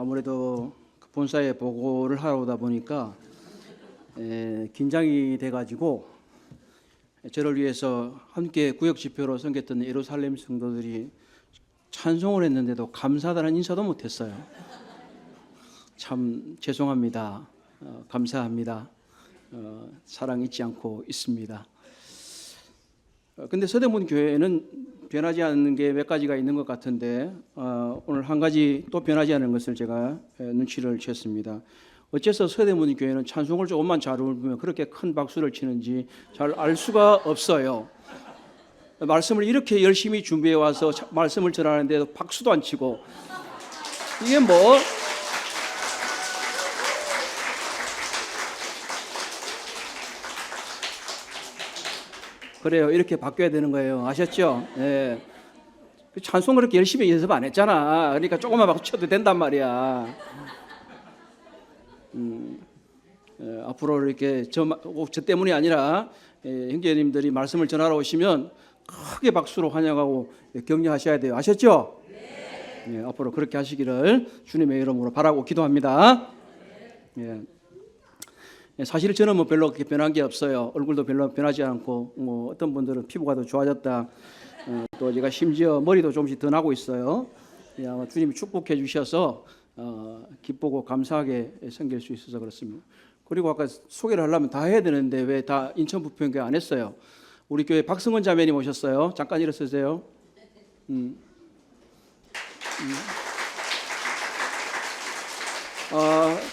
아무래도 본사에 보고를 하러 오다 보니까 긴장이 돼가지고 저를 위해서 함께 구역지표로 섬겼던 예루살렘 성도들이 찬송을 했는데도 감사하다는 인사도 못했어요. 참 죄송합니다. 감사합니다. 사랑 잊지 않고 있습니다. 근데 서대문 교회는 변하지 않는 게 몇 가지가 있는 것 같은데 오늘 한 가지 또 변하지 않은 것을 제가 눈치를 챘습니다. 어째서 서대문 교회는 찬송을 조금만 잘 부르면 그렇게 큰 박수를 치는지 잘 알 수가 없어요. 말씀을 이렇게 열심히 준비해 와서 말씀을 전하는데도 박수도 안 치고 이게 뭐 그래요. 이렇게 바뀌어야 되는 거예요. 아셨죠? 네. 찬송 그렇게 열심히 연습 안 했잖아. 그러니까 조금만 박수 쳐도 된단 말이야. 앞으로 이렇게 저 때문이 아니라 형제님들이 말씀을 전하러 오시면 크게 박수로 환영하고 격려하셔야 돼요. 아셨죠? 네. 앞으로 그렇게 하시기를 주님의 이름으로 바라고 기도합니다. 네. 사실 저는 뭐 별로 그렇게 변한 게 없어요. 얼굴도 별로 변하지 않고 뭐 어떤 분들은 피부가 더 좋아졌다. 또 제가 심지어 머리도 조금씩 더 나고 있어요. 아마 주님이 축복해 주셔서 기쁘고 감사하게 섬길 수 있어서 그렇습니다. 그리고 아까 소개를 하려면 다 해야 되는데 왜 다 인천 부평교회 안 했어요? 우리 교회 박승원 자매님 오셨어요. 잠깐 일어서세요.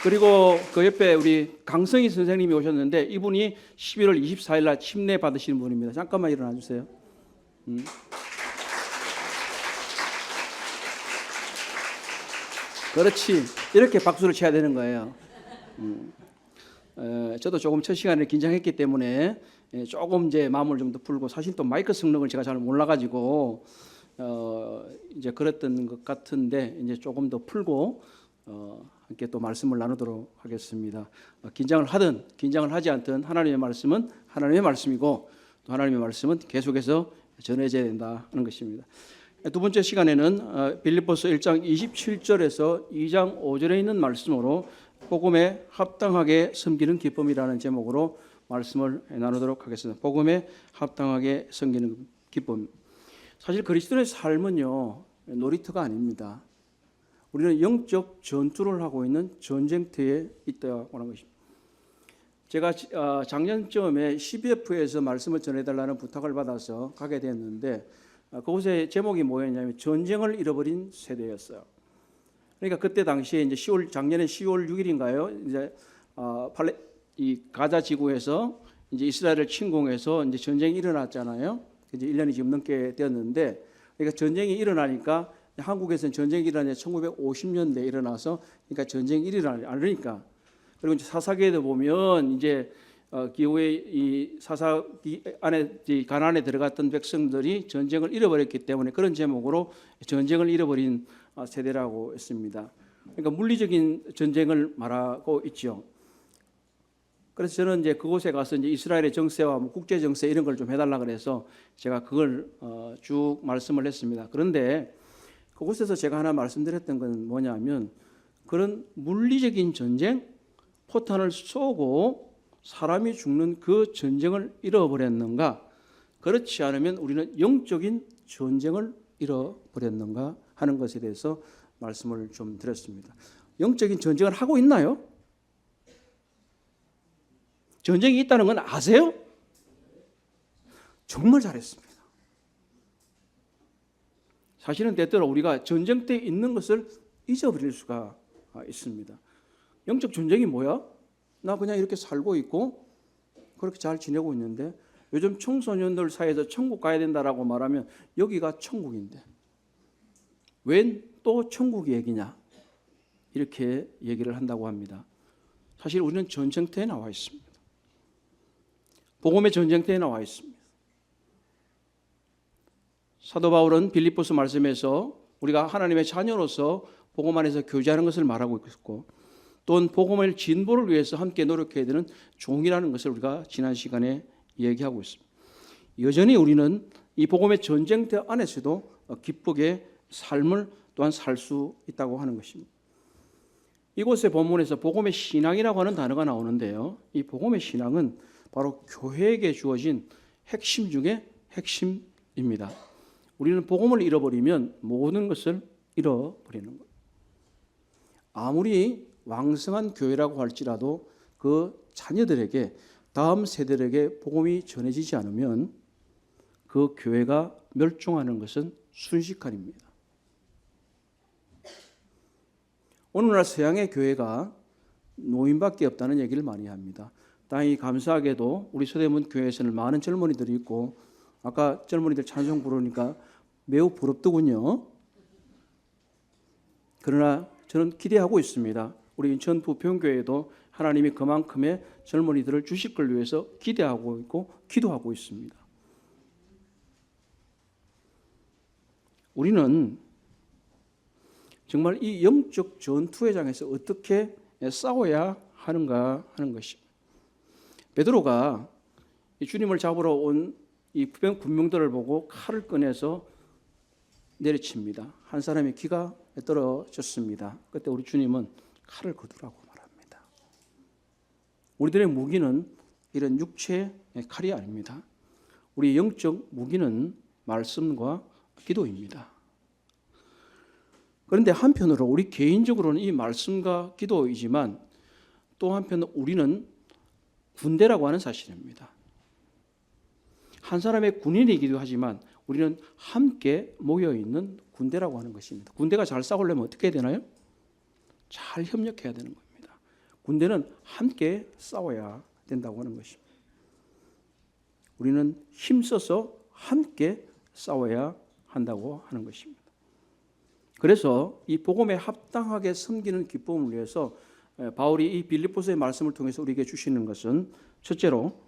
그리고 그 옆에 우리 강성희 선생님이 오셨는데 이분이 11월 24일 날 침례 받으시는 분입니다. 잠깐만 일어나 주세요. 그렇지. 이렇게 박수를 쳐야 되는 거예요. 저도 조금 첫 시간에 긴장했기 때문에 조금 이제 마음을 좀 더 풀고 사실 또 마이크 성능을 제가 잘 몰라가지고 이제 그랬던 것 같은데 이제 조금 더 풀고 함께 또 말씀을 나누도록 하겠습니다. 긴장을 하든 긴장을 하지 않든 하나님의 말씀은 하나님의 말씀이고 또 하나님의 말씀은 계속해서 전해져야 된다 하는 것입니다. 두 번째 시간에는 빌립보서 1장 27절에서 2장 5절에 있는 말씀으로 복음에 합당하게 섬기는 기쁨이라는 제목으로 말씀을 나누도록 하겠습니다. 복음에 합당하게 섬기는 기쁨. 사실 그리스도의 삶은요 놀이터가 아닙니다. 우리는 영적 전투를 하고 있는 전쟁터에 있다고 하는 것입니다. 제가 작년쯤에 CBF에서 말씀을 전해달라는 부탁을 받아서 가게 됐는데 그곳의 제목이 뭐였냐면 전쟁을 잃어버린 세대였어요. 그러니까 그때 당시에 이제 작년에 10월 6일인가요? 이제 이 가자 지구에서 이제 이스라엘을 침공해서 이제 전쟁이 일어났잖아요. 이제 1년이 지금 넘게 되었는데 그러니까 전쟁이 일어나니까 한국에서는 전쟁이 일어나냐 1950년대에 일어나서 그러니까 전쟁이 일어나지 않으니까 그리고 이제 사사기에도 보면 이제 기후에 이 사사기 안에 가나안에 들어갔던 백성들이 전쟁을 잃어버렸기 때문에 그런 제목으로 전쟁을 잃어버린 세대라고 했습니다. 그러니까 물리적인 전쟁을 말하고 있죠. 그래서 저는 이제 그곳에 가서 이제 이스라엘의 정세와 국제 정세 이런 걸 좀 해달라 그래서 제가 그걸 쭉 말씀을 했습니다. 그런데 그곳에서 제가 하나 말씀드렸던 건 뭐냐면 그런 물리적인 전쟁, 포탄을 쏘고 사람이 죽는 그 전쟁을 잃어버렸는가? 그렇지 않으면 우리는 영적인 전쟁을 잃어버렸는가 하는 것에 대해서 말씀을 좀 드렸습니다. 영적인 전쟁을 하고 있나요? 전쟁이 있다는 건 아세요? 정말 잘했습니다. 사실은 때때로 우리가 전쟁터에 있는 것을 잊어버릴 수가 있습니다. 영적 전쟁이 뭐야? 나 그냥 이렇게 살고 있고 그렇게 잘 지내고 있는데 요즘 청소년들 사이에서 천국 가야 된다라고 말하면 여기가 천국인데 웬 또 천국 얘기냐 이렇게 얘기를 한다고 합니다. 사실 우리는 전쟁터에 나와 있습니다. 복음의 전쟁터에 나와 있습니다. 사도 바울은 빌립보서 말씀에서 우리가 하나님의 자녀로서 복음 안에서 교제하는 것을 말하고 있고 또는 복음의 진보를 위해서 함께 노력해야 되는 종이라는 것을 우리가 지난 시간에 얘기하고 있습니다. 여전히 우리는 이 복음의 전쟁터 안에서도 기쁘게 삶을 또한 살 수 있다고 하는 것입니다. 이곳의 본문에서 복음의 신앙이라고 하는 단어가 나오는데요. 이 복음의 신앙은 바로 교회에게 주어진 핵심 중에 핵심입니다. 우리는 복음을 잃어버리면 모든 것을 잃어버리는 거예요. 아무리 왕성한 교회라고 할지라도 그 자녀들에게, 다음 세대에게 복음이 전해지지 않으면 그 교회가 멸종하는 것은 순식간입니다. 오늘날 서양의 교회가 노인밖에 없다는 얘기를 많이 합니다. 다행히 감사하게도 우리 서대문 교회에서는 많은 젊은이들이 있고, 아까 젊은이들 찬송 부르니까 매우 부럽더군요. 그러나 저는 기대하고 있습니다. 우리 인천 부평교회도 하나님이 그만큼의 젊은이들을 주실 걸 위해서 기대하고 있고 기도하고 있습니다. 우리는 정말 이 영적 전투의 장에서 어떻게 싸워야 하는가 하는 것입니다. 베드로가 주님을 잡으러 온 이 군병들을 보고 칼을 꺼내서 내리칩니다. 한 사람의 귀가 떨어졌습니다. 그때 우리 주님은 칼을 거두라고 말합니다. 우리들의 무기는 이런 육체의 칼이 아닙니다. 우리 영적 무기는 말씀과 기도입니다. 그런데 한편으로 우리 개인적으로는 이 말씀과 기도이지만 또 한편 우리는 군대라고 하는 사실입니다. 한 사람의 군인이기도 하지만 우리는 함께 모여있는 군대라고 하는 것입니다. 군대가 잘 싸우려면 어떻게 해야 되나요? 잘 협력해야 되는 겁니다. 군대는 함께 싸워야 된다고 하는 것입니다. 우리는 힘써서 함께 싸워야 한다고 하는 것입니다. 그래서 이 복음에 합당하게 섬기는 기쁨을 위해서 바울이 이 빌립보서의 말씀을 통해서 우리에게 주시는 것은 첫째로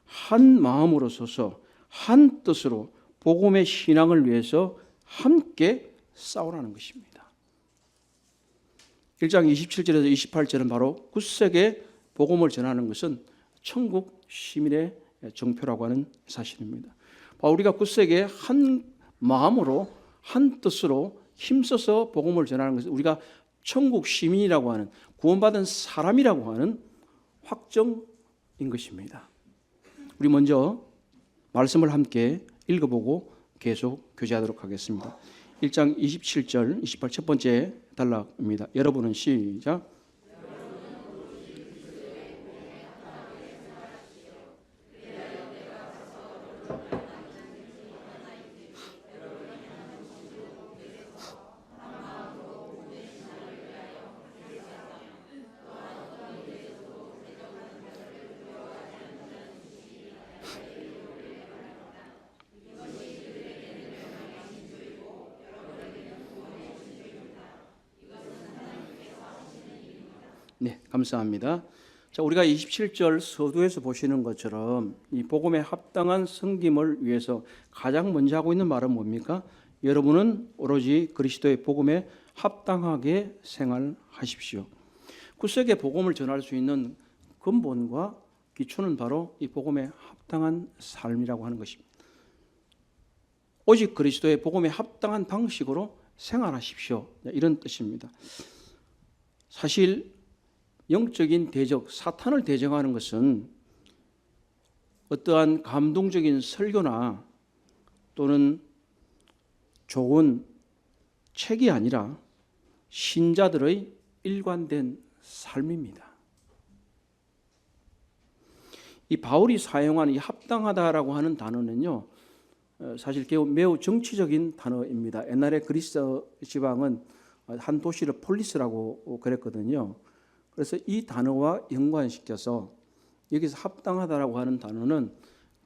한 마음으로 서서 한 뜻으로 복음의 신앙을 위해서 함께 싸우라는 것입니다. 1장 27절에서 28절은 바로 굳세게 복음을 전하는 것은 천국 시민의 정표라고 하는 사실입니다. 우리가 굳세게 한 마음으로 한 뜻으로 힘써서 복음을 전하는 것은 우리가 천국 시민이라고 하는, 구원받은 사람이라고 하는 확정인 것입니다. 우리 먼저 말씀을 함께 읽어보고 계속 교제하도록 하겠습니다. 1장 27절, 28 첫 번째 단락입니다. 여러분은 시작. 네, 감사합니다. 자, 우리가 27절 서두에서 보시는 것처럼 이 복음에 합당한 섬김을 위해서 가장 먼저 하고 있는 말은 뭡니까? 여러분은 오로지 그리스도의 복음에 합당하게 생활하십시오. 굳세게 복음을 전할 수 있는 근본과 기초는 바로 이 복음에 합당한 삶이라고 하는 것입니다. 오직 그리스도의 복음에 합당한 방식으로 생활하십시오. 이런 뜻입니다. 사실 영적인 대적, 사탄을 대적하는 것은 어떠한 감동적인 설교나 또는 좋은 책이 아니라 신자들의 일관된 삶입니다. 이 바울이 사용한 이 합당하다라고 하는 단어는요, 사실 매우 정치적인 단어입니다. 옛날에 그리스 지방은 한 도시를 폴리스라고 그랬거든요. 그래서 이 단어와 연관시켜서 여기서 합당하다라고 하는 단어는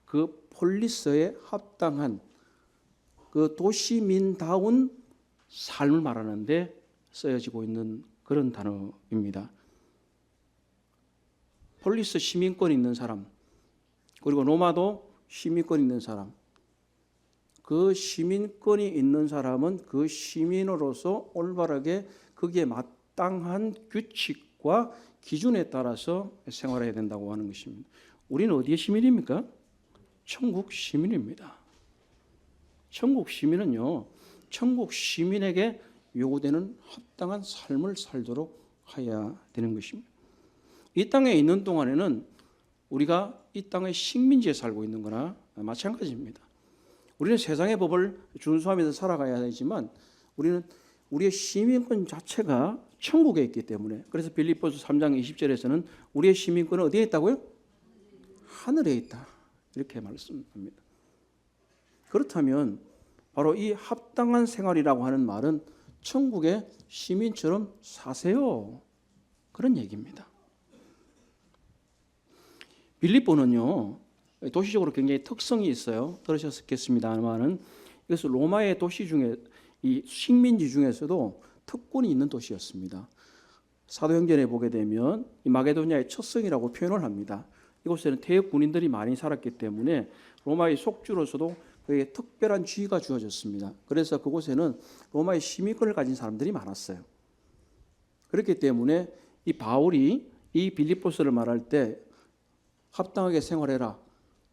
그 폴리스에 합당한 그 도시민다운 삶을 말하는데 쓰여지고 있는 그런 단어입니다. 폴리스 시민권이 있는 사람, 그리고 로마도 시민권이 있는 사람, 그 시민권이 있는 사람은 그 시민으로서 올바르게 거기에 마땅한 규칙과 기준에 따라서 생활해야 된다고 하는 것입니다. 우리는 어디의 시민입니까? 천국 시민입니다. 천국 시민은요, 천국 시민에게 요구되는 합당한 삶을 살도록 하여야 되는 것입니다. 이 땅에 있는 동안에는 우리가 이 땅의 식민지에 살고 있는 거나 마찬가지입니다. 우리는 세상의 법을 준수하면서 살아가야 되지만 우리는 우리의 시민권 자체가 천국에 있기 때문에, 그래서 빌립보서 3장 20절에서는 우리의 시민권은 어디에 있다고요? 하늘에 있다, 이렇게 말씀합니다. 그렇다면 바로 이 합당한 생활이라고 하는 말은 천국의 시민처럼 사세요, 그런 얘기입니다. 빌립보는요, 도시적으로 굉장히 특성이 있어요. 들으셨겠습니다만은 이것은 로마의 도시 중에, 이 식민지 중에서도 특권이 있는 도시였습니다. 사도행전에 보게 되면 이 마게도니아의 첫 성이라고 표현을 합니다. 이곳에는 태역 군인들이 많이 살았기 때문에 로마의 속주로서도 그에게 특별한 지위가 주어졌습니다. 그래서 그곳에는 로마의 시민권을 가진 사람들이 많았어요. 그렇기 때문에 이 바울이 이 빌립보서를 말할 때 합당하게 생활해라,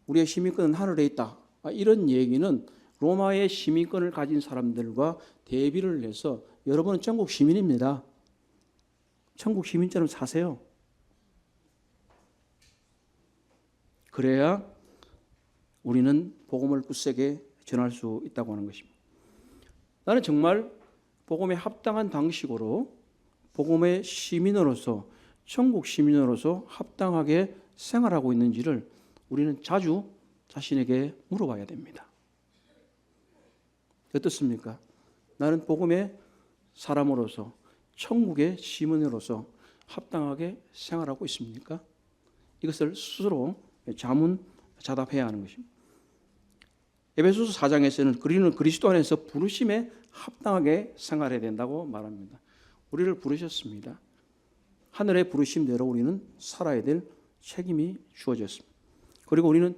우리의 시민권은 하늘에 있다, 이런 얘기는 로마의 시민권을 가진 사람들과 대비를 해서 여러분은 천국 시민입니다. 천국 시민처럼 사세요. 그래야 우리는 복음을 굳세게 전할 수 있다고 하는 것입니다. 나는 정말 복음에 합당한 방식으로 복음의 시민으로서, 천국 시민으로서 합당하게 생활하고 있는지를 우리는 자주 자신에게 물어봐야 됩니다. 어떻습니까? 나는 복음의 사람으로서, 천국의 시민으로서 합당하게 생활하고 있습니까? 이것을 스스로 자문자답해야 하는 것입니다. 에베소서 4장에서는 우리는 그리스도 안에서 부르심에 합당하게 생활해야 된다고 말합니다. 우리를 부르셨습니다. 하늘의 부르심대로 우리는 살아야 될 책임이 주어졌습니다. 그리고 우리는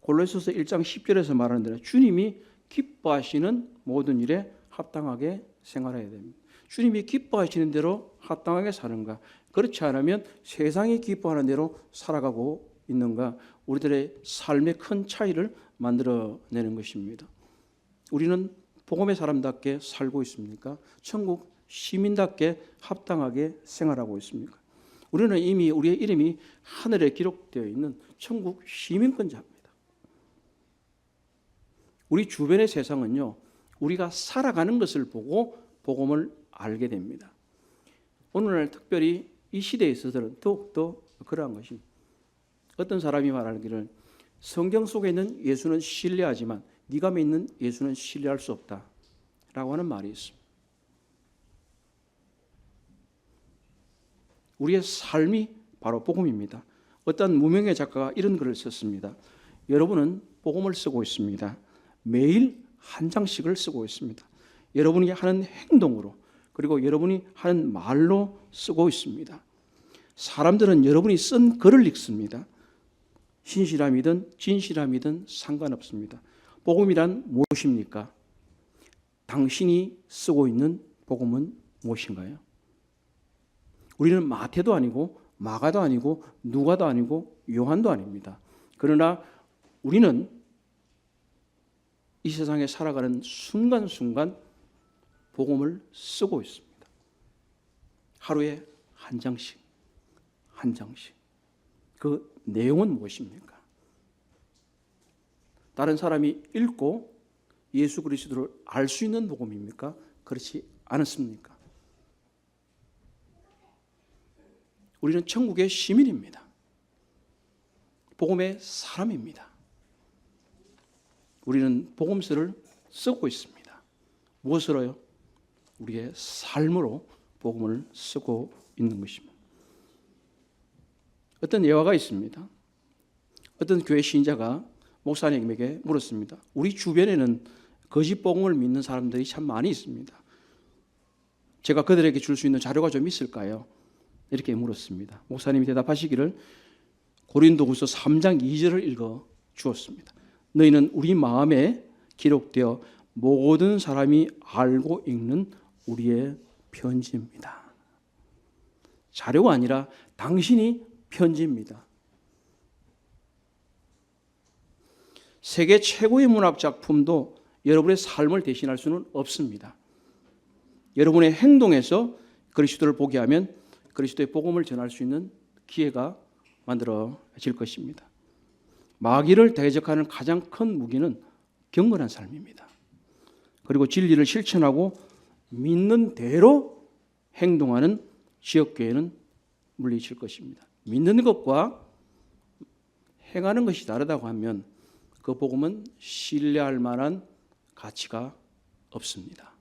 골로새서 1장 10절에서 말하는 대로 주님이 기뻐하시는 모든 일에 합당하게 생활해야 됩니다. 주님이 기뻐하시는 대로 합당하게 사는가, 그렇지 않으면 세상이 기뻐하는 대로 살아가고 있는가, 우리들의 삶의 큰 차이를 만들어내는 것입니다. 우리는 복음의 사람답게 살고 있습니까? 천국 시민답게 합당하게 생활하고 있습니까? 우리는 이미 우리의 이름이 하늘에 기록되어 있는 천국 시민권자입니다. 우리 주변의 세상은요, 우리가 살아가는 것을 보고 복음을 알게 됩니다. 오늘날 특별히 이 시대에 있어서는 더욱더 그러한 것입니다. 어떤 사람이 말하기를 성경 속에 있는 예수는 신뢰하지만 네가 믿는 예수는 신뢰할 수 없다 라고 하는 말이 있습니다. 우리의 삶이 바로 복음입니다. 어떤 무명의 작가가 이런 글을 썼습니다. 여러분은 복음을 쓰고 있습니다. 매일 한 장씩을 쓰고 있습니다. 여러분이 하는 행동으로, 그리고 여러분이 하는 말로 쓰고 있습니다. 사람들은 여러분이 쓴 글을 읽습니다. 신실함이든 진실함이든 상관없습니다. 복음이란 무엇입니까? 당신이 쓰고 있는 복음은 무엇인가요? 우리는 마태도 아니고 마가도 아니고 누가도 아니고 요한도 아닙니다. 그러나 우리는 이 세상에 살아가는 순간순간 복음을 쓰고 있습니다. 하루에 한 장씩, 한 장씩. 그 내용은 무엇입니까? 다른 사람이 읽고 예수 그리스도를 알 수 있는 복음입니까? 그렇지 않습니까? 우리는 천국의 시민입니다. 복음의 사람입니다. 우리는 복음서를 쓰고 있습니다. 무엇으로요? 우리의 삶으로 복음을 쓰고 있는 것입니다. 어떤 예화가 있습니다. 어떤 교회 신자가 목사님에게 물었습니다. 우리 주변에는 거짓 복음을 믿는 사람들이 참 많이 있습니다. 제가 그들에게 줄 수 있는 자료가 좀 있을까요? 이렇게 물었습니다. 목사님이 대답하시기를 고린도후서 3장 2절을 읽어 주었습니다. 너희는 우리 마음에 기록되어 모든 사람이 알고 읽는 우리의 편지입니다. 자료가 아니라 당신이 편지입니다. 세계 최고의 문학 작품도 여러분의 삶을 대신할 수는 없습니다. 여러분의 행동에서 그리스도를 보게 하면 그리스도의 복음을 전할 수 있는 기회가 만들어질 것입니다. 마귀를 대적하는 가장 큰 무기는 경건한 삶입니다. 그리고 진리를 실천하고 믿는 대로 행동하는 지역교회는 물리칠 것입니다. 믿는 것과 행하는 것이 다르다고 하면 그 복음은 신뢰할 만한 가치가 없습니다.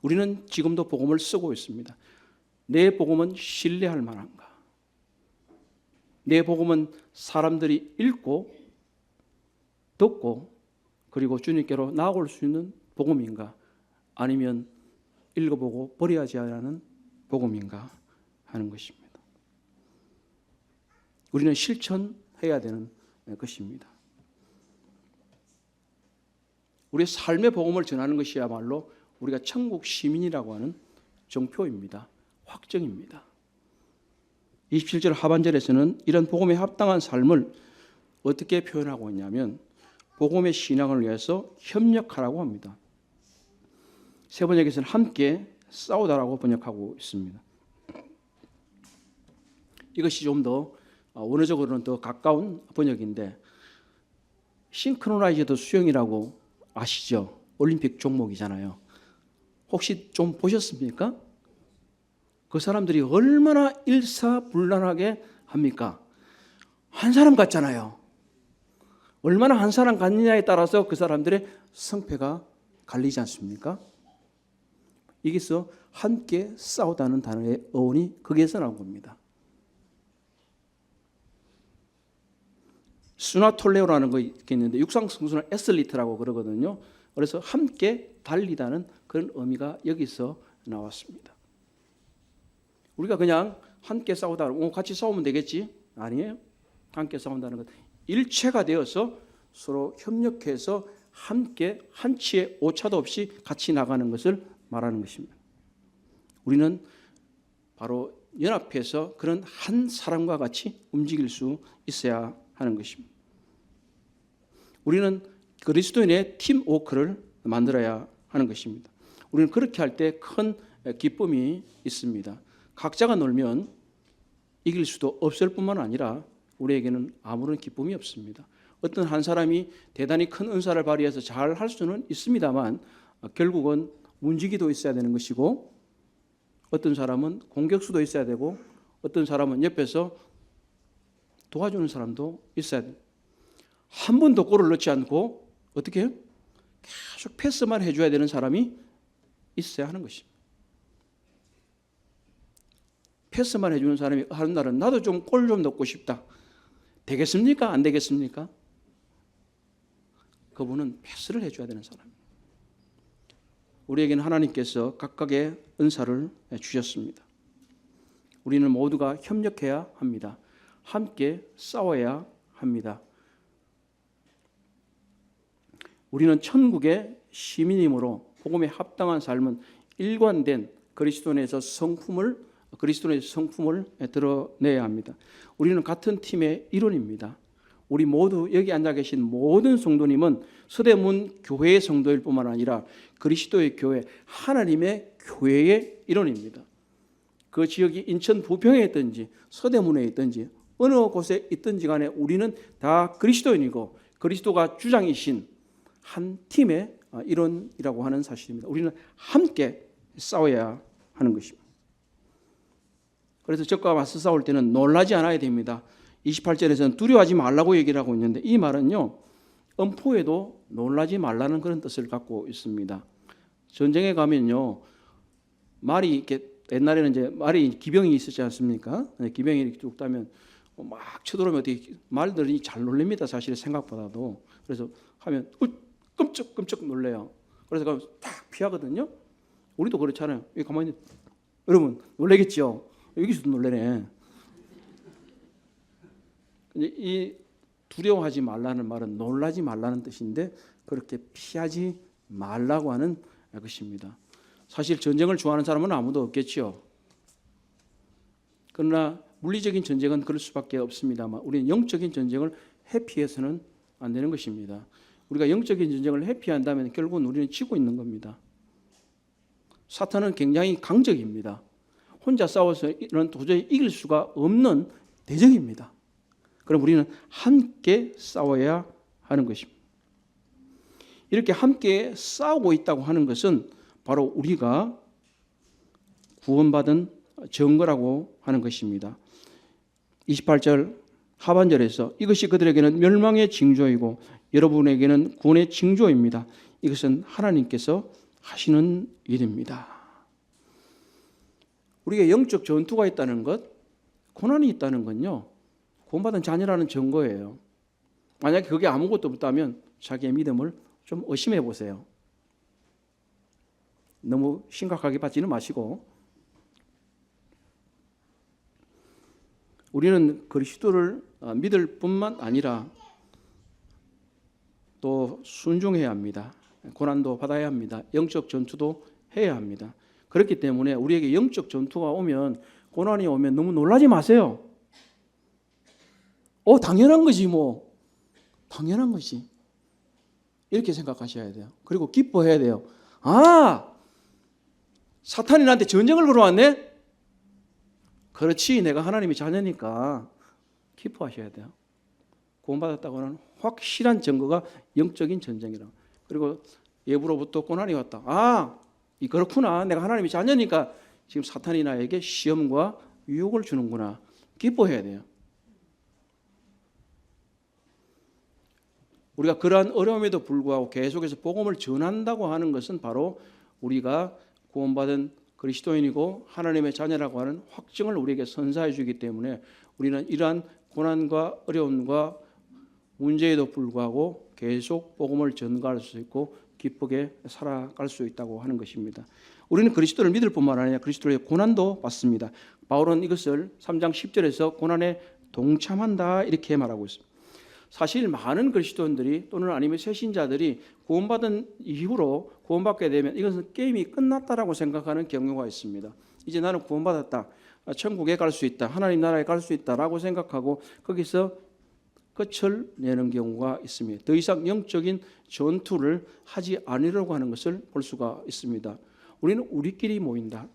우리는 지금도 복음을 쓰고 있습니다. 내 복음은 신뢰할 만한가? 내 복음은 사람들이 읽고 듣고 그리고 주님께로 나아올 수 있는 복음인가? 아니면 읽어보고 버려야지 하는 복음인가 하는 것입니다. 우리는 실천해야 되는 것입니다. 우리의 삶의 복음을 전하는 것이야말로 우리가 천국 시민이라고 하는 정표입니다. 확정입니다. 27절 하반절에서는 이런 복음에 합당한 삶을 어떻게 표현하고 있냐면 복음의 신앙을 위해서 협력하라고 합니다. 세 번역에서는 함께 싸우다라고 번역하고 있습니다. 이것이 좀 더 원어적으로는 더 가까운 번역인데 싱크로나이즈드 수영이라고 아시죠? 올림픽 종목이잖아요. 혹시 좀 보셨습니까? 그 사람들이 얼마나 일사불란하게 합니까? 한 사람 같잖아요. 얼마나 한 사람 같느냐에 따라서 그 사람들의 성패가 갈리지 않습니까? 여기서 함께 싸우다는 단어의 어원이 거기에서 나온 겁니다. 수나톨레오라는 거 있는데 육상 선수는 애슬리트라고 그러거든요. 그래서 함께 달리다는 그런 의미가 여기서 나왔습니다. 우리가 그냥 함께 싸우다 같이 싸우면 되겠지? 아니에요. 함께 싸운다는 것 일체가 되어서 서로 협력해서 함께 한치의 오차도 없이 같이 나가는 것을 말하는 것입니다. 우리는 바로 연합해서 그런 한 사람과 같이 움직일 수 있어야 하는 것입니다. 우리는 그리스도인의 팀워크를 만들어야 하는 것입니다. 우리는 그렇게 할 때 큰 기쁨이 있습니다. 각자가 놀면 이길 수도 없을 뿐만 아니라 우리에게는 아무런 기쁨이 없습니다. 어떤 한 사람이 대단히 큰 은사를 발휘해서 잘 할 수는 있습니다만 결국은 문지기도 있어야 되는 것이고 어떤 사람은 공격수도 있어야 되고 어떤 사람은 옆에서 도와주는 사람도 있어야 돼요. 한 번도 골을 넣지 않고 어떻게 해요? 계속 패스만 해줘야 되는 사람이 있어야 하는 것입니다. 패스만 해주는 사람이 하는 날은 나도 좀 골 좀 넣고 싶다. 되겠습니까? 안 되겠습니까? 그분은 패스를 해줘야 되는 사람입니다. 우리에게는 하나님께서 각각의 은사를 주셨습니다. 우리는 모두가 협력해야 합니다. 함께 싸워야 합니다. 우리는 천국의 시민이므로 복음에 합당한 삶은 일관된 그리스도인에서 성품을 드러내야 합니다. 우리는 같은 팀의 일원입니다. 우리 모두 여기 앉아 계신 모든 성도님은 서대문 교회의 성도일 뿐만 아니라 그리스도의 교회, 하나님의 교회의 일원입니다. 그 지역이 인천 부평에 있든지 서대문에 있든지 어느 곳에 있든지 간에 우리는 다 그리스도인이고 그리스도가 주장이신 한 팀의 일원이라고 하는 사실입니다. 우리는 함께 싸워야 하는 것입니다. 그래서 적과 맞서 싸울 때는 놀라지 않아야 됩니다. 28절에서는 두려워하지 말라고 얘기를 하고 있는데 이 말은요, 엄포에도 놀라지 말라는 그런 뜻을 갖고 있습니다. 전쟁에 가면요, 말이 이렇게 옛날에는 이제 말이 기병이 있었지 않습니까? 기병이 이렇게 쭉 따면 막 쳐들어오면 어떻게 말들이 잘 놀랍니다. 사실 생각보다도. 그래서 하면 끔찍끔찍 놀래요. 그래서 딱 피하거든요. 우리도 그렇잖아요. 여기 가만히 여러분 놀라겠죠. 여기서도 놀래네. 이 두려워하지 말라는 말은 놀라지 말라는 뜻인데 그렇게 피하지 말라고 하는 것입니다. 사실 전쟁을 좋아하는 사람은 아무도 없겠죠. 그러나 물리적인 전쟁은 그럴 수밖에 없습니다만 우리는 영적인 전쟁을 회피해서는 안 되는 것입니다. 우리가 영적인 전쟁을 회피한다면 결국은 우리는 지고 있는 겁니다. 사탄은 굉장히 강적입니다. 혼자 싸워서는 도저히 이길 수가 없는 대적입니다. 그럼 우리는 함께 싸워야 하는 것입니다. 이렇게 함께 싸우고 있다고 하는 것은 바로 우리가 구원받은 증거라고 하는 것입니다. 28절 하반절에서 이것이 그들에게는 멸망의 징조이고 여러분에게는 구원의 징조입니다. 이것은 하나님께서 하시는 일입니다. 우리가 영적 전투가 있다는 것, 고난이 있다는 건요, 구원받은 자녀라는 증거예요. 만약에 그게 아무것도 없다면 자기의 믿음을 좀 의심해 보세요. 너무 심각하게 받지는 마시고, 우리는 그리스도를 믿을 뿐만 아니라 또 순종해야 합니다. 고난도 받아야 합니다. 영적 전투도 해야 합니다. 그렇기 때문에 우리에게 영적 전투가 오면, 고난이 오면 너무 놀라지 마세요. 당연한 거지 뭐. 당연한 거지. 이렇게 생각하셔야 돼요. 그리고 기뻐해야 돼요. 사탄이 나한테 전쟁을 걸어왔네? 그렇지, 내가 하나님의 자녀니까. 기뻐하셔야 돼요. 구원받았다고 하는 확실한 증거가 영적인 전쟁이라. 그리고 예부로부터 고난이 왔다. 그렇구나. 내가 하나님의 자녀니까 지금 사탄이 나에게 시험과 유혹을 주는구나. 기뻐해야 돼요. 우리가 그러한 어려움에도 불구하고 계속해서 복음을 전한다고 하는 것은 바로 우리가 구원받은 그리스도인이고 하나님의 자녀라고 하는 확증을 우리에게 선사해 주기 때문에 우리는 이러한 고난과 어려움과 문제에도 불구하고 계속 복음을 전가할 수 있고 기쁘게 살아갈 수 있다고 하는 것입니다. 우리는 그리스도를 믿을 뿐만 아니라 그리스도의 고난도 받습니다. 바울은 이것을 3장 10절에서 고난에 동참한다 이렇게 말하고 있습니다. 사실 많은 그리스도인들이 또는 아니면 새신자들이 구원받은 이후로 구원받게 되면 이것은 게임이 끝났다라고 생각하는 경우가 있습니다. 이제 나는 구원받았다, 천국에 갈 수 있다, 하나님 나라에 갈 수 있다라고 생각하고 거기서 끝을 내는 경우가 있습니다. 더 이상 영적인 전투를 하지 않으려고 하는 것을 볼 수가 있습니다. 우리는 우리끼리 모인다,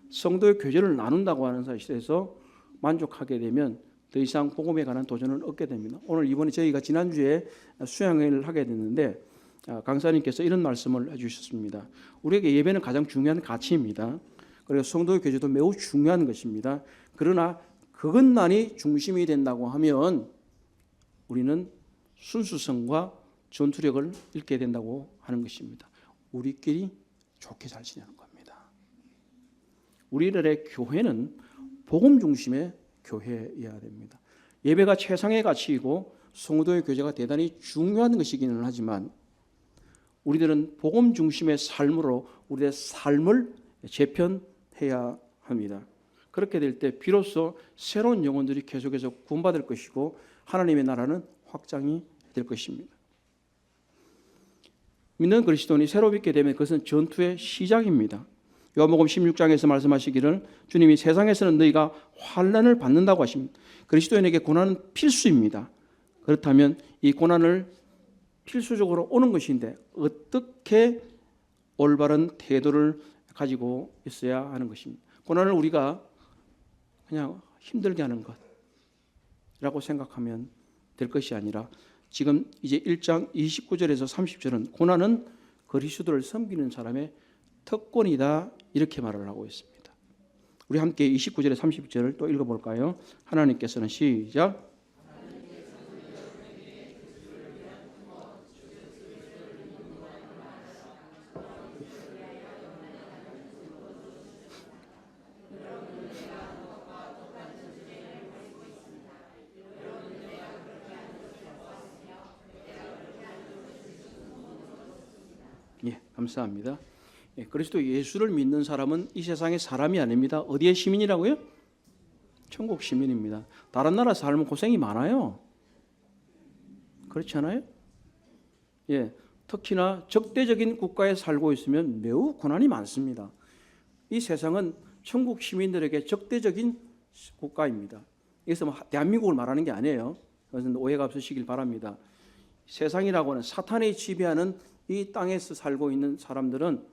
성도의 교제를 나눈다고 하는 사실에서 만족하게 되면 더 이상 복음에 관한 도전을 얻게 됩니다. 이번에 저희가 지난주에 수양회를 하게 됐는데 강사님께서 이런 말씀을 해주셨습니다. 우리에게 예배는 가장 중요한 가치입니다. 그리고 성도의 교제도 매우 중요한 것입니다. 그러나 그것만이 중심이 된다고 하면 우리는 순수성과 전투력을 잃게 된다고 하는 것입니다. 우리끼리 좋게 잘 지내는 겁니다. 우리들의 교회는 복음 중심의 교회여야 됩니다. 예배가 최상의 가치이고 성도의 교제가 대단히 중요한 것이기는 하지만 우리들은 복음 중심의 삶으로 우리의 삶을 재편해야 합니다. 그렇게 될 때 비로소 새로운 영혼들이 계속해서 구원받을 것이고 하나님의 나라는 확장이 될 것입니다. 믿는 그리스도인이 새로 믿게 되면 그것은 전투의 시작입니다. 요한복음 16장에서 말씀하시기를 주님이 세상에서는 너희가 환난을 받는다고 하십니다. 그리스도인에게 고난은 필수입니다. 그렇다면 이 고난을 필수적으로 오는 것인데 어떻게 올바른 태도를 가지고 있어야 하는 것입니다. 고난을 우리가 그냥 힘들게 하는 것이라고 생각하면 될 것이 아니라 지금 이제 1장 29절에서 30절은 고난은 그리스도를 섬기는 사람의 특권이다 이렇게 말을 하고 있습니다. 우리 함께 29절에 30절을 또 읽어볼까요? 하나님께서는 시작. 감사합니다. 그리스도 예수를 믿는 사람은 이 세상의 사람이 아닙니다. 어디의 시민이라고요? 천국 시민입니다. 다른 나라 살면 고생이 많아요. 그렇지 않아요? 특히나 적대적인 국가에 살고 있으면 매우 고난이 많습니다. 이 세상은 천국 시민들에게 적대적인 국가입니다. 여기서 대한민국을 말하는 게 아니에요. 그것은 오해가 없으시길 바랍니다. 세상이라고 하는 사탄이 지배하는 이 땅에서 살고 있는 사람들은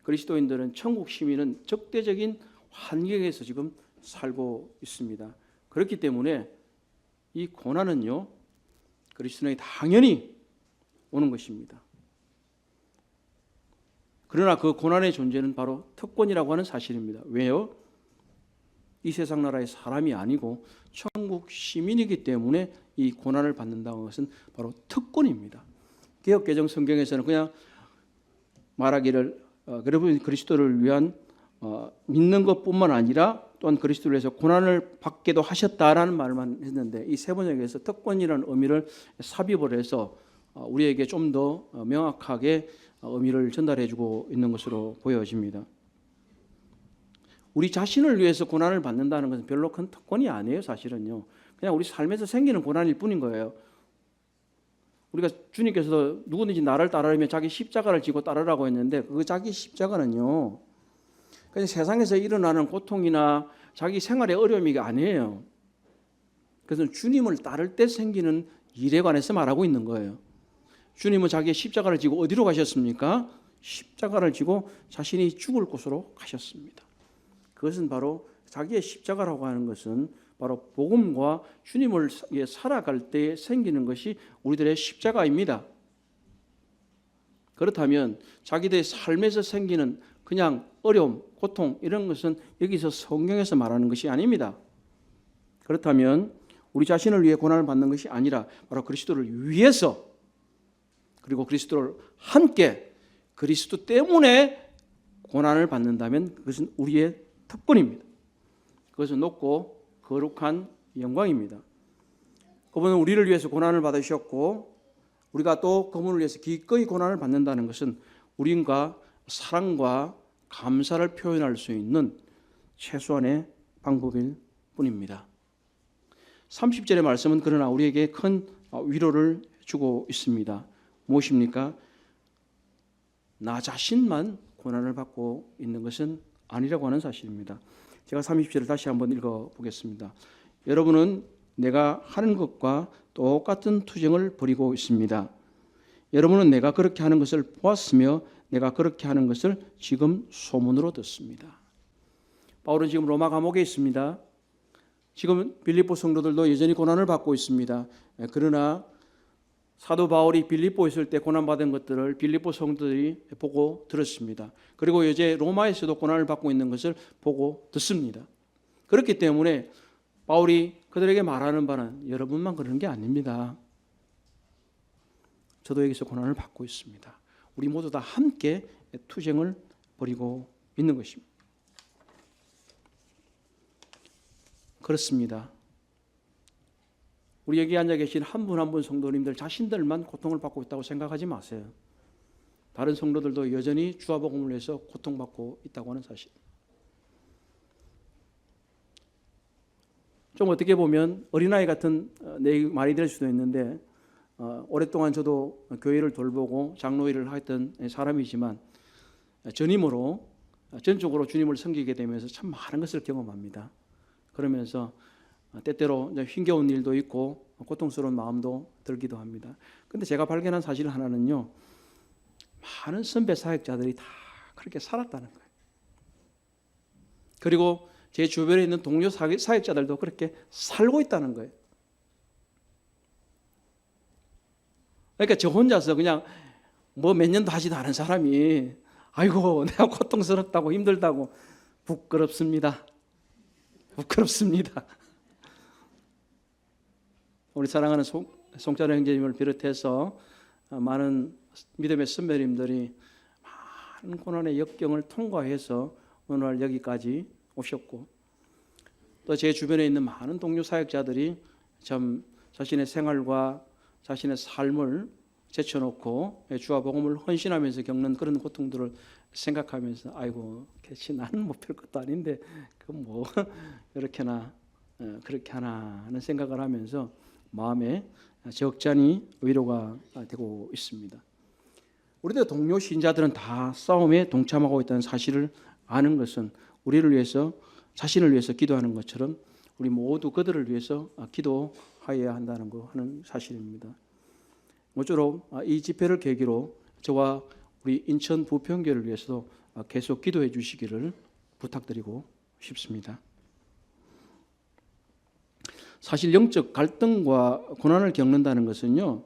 그리스도인들은 천국 시민은 적대적인 환경에서 지금 살고 있습니다. 그렇기 때문에 이 고난은요, 그리스도인에게 당연히 오는 것입니다. 그러나 그 고난의 존재는 바로 특권이라고 하는 사실입니다. 왜요? 이 세상 나라의 사람이 아니고 천국 시민이기 때문에 이 고난을 받는다는 것은 바로 특권입니다. 개역개정 성경에서는 그냥 말하기를 여러분 그리스도를 위한 믿는 것뿐만 아니라 또한 그리스도를 위해서 고난을 받게도 하셨다라는 말만 했는데 이 세 번역에서 특권이라는 의미를 삽입을 해서 우리에게 좀 더 명확하게 의미를 전달해주고 있는 것으로 보여집니다. 우리 자신을 위해서 고난을 받는다는 것은 별로 큰 특권이 아니에요. 사실은요. 그냥 우리 삶에서 생기는 고난일 뿐인 거예요. 우리가 주님께서도 누구든지 나를 따르면 자기 십자가를 지고 따르라고 했는데 그 자기 십자가는요, 그냥 세상에서 일어나는 고통이나 자기 생활의 어려움이 아니에요. 그래서 주님을 따를 때 생기는 일에 관해서 말하고 있는 거예요. 주님은 자기의 십자가를 지고 어디로 가셨습니까? 십자가를 지고 자신이 죽을 곳으로 가셨습니다. 그것은 바로 자기의 십자가라고 하는 것은 바로 복음과 주님을 살아갈 때 생기는 것이 우리들의 십자가입니다. 그렇다면 자기들의 삶에서 생기는 그냥 어려움, 고통 이런 것은 여기서 성경에서 말하는 것이 아닙니다. 그렇다면 우리 자신을 위해 고난을 받는 것이 아니라 바로 그리스도를 위해서 그리고 그리스도를 함께 그리스도 때문에 고난을 받는다면 그것은 우리의 특권입니다. 그것은 높고 거룩한 영광입니다. 그분은 우리를 위해서 고난을 받으셨고 우리가 또 그분을 위해서 기꺼이 고난을 받는다는 것은 우리가 사랑과 감사를 표현할 수 있는 최소한의 방법일 뿐입니다. 30절의 말씀은 그러나 우리에게 큰 위로를 주고 있습니다. 무엇입니까? 나 자신만 고난을 받고 있는 것은 아니라고 하는 사실입니다. 제가 30절을 다시 한번 읽어보겠습니다. 여러분은 내가 하는 것과 똑같은 투정을 벌이고 있습니다. 여러분은 내가 그렇게 하는 것을 보았으며 내가 그렇게 하는 것을 지금 소문으로 듣습니다. 바울은 지금 로마 감옥에 있습니다. 지금 빌립보 성도들도 여전히 고난을 받고 있습니다. 그러나 사도 바울이 빌립보에 있을 때 고난받은 것들을 빌립보 성도들이 보고 들었습니다. 그리고 이제 로마에서도 고난을 받고 있는 것을 보고 듣습니다. 그렇기 때문에 바울이 그들에게 말하는 바는 여러분만 그러는 게 아닙니다. 저도 여기서 고난을 받고 있습니다. 우리 모두 다 함께 투쟁을 벌이고 있는 것입니다. 그렇습니다. 우리 여기 앉아 계신 한 분 한 분 성도님들 자신들만 고통을 받고 있다고 생각하지 마세요. 다른 성도들도 여전히 주와 복음을 위해서 고통받고 있다고 하는 사실. 좀 어떻게 보면 어린아이 같은 말이 될 수도 있는데 오랫동안 저도 교회를 돌보고 장로일을 했던 사람이지만 전임으로 전적으로 주님을 섬기게 되면서 참 많은 것을 경험합니다. 그러면서 때때로 힘겨운 일도 있고 고통스러운 마음도 들기도 합니다. 그런데 제가 발견한 사실 하나는요, 많은 선배 사역자들이 다 그렇게 살았다는 거예요. 그리고 제 주변에 있는 동료 사역자들도 그렇게 살고 있다는 거예요. 그러니까 저 혼자서 그냥 뭐 몇 년도 하지도 않은 사람이 아이고 내가 고통스럽다고 힘들다고 부끄럽습니다. 부끄럽습니다. 우리 사랑하는 송찬호 형제님을 비롯해서 많은 믿음의 선배님들이 많은 고난의 역경을 통과해서 오늘 여기까지 오셨고 또 제 주변에 있는 많은 동료 사역자들이 참 자신의 생활과 자신의 삶을 제쳐놓고 주와 복음을 헌신하면서 겪는 그런 고통들을 생각하면서 아이고 개치 나는 뭐 별것도 아닌데 그 뭐 이렇게나 그렇게 하나 하는 생각을 하면서 마음에 적잖이 위로가 되고 있습니다. 우리들 동료 신자들은 다 싸움에 동참하고 있다는 사실을 아는 것은 우리를 위해서 자신을 위해서 기도하는 것처럼 우리 모두 그들을 위해서 기도하여야 한다는 거 하는 사실입니다. 모쪼록 이 집회를 계기로 저와 우리 인천 부평교를 위해서도 계속 기도해 주시기를 부탁드리고 싶습니다. 사실 영적 갈등과 고난을 겪는다는 것은요,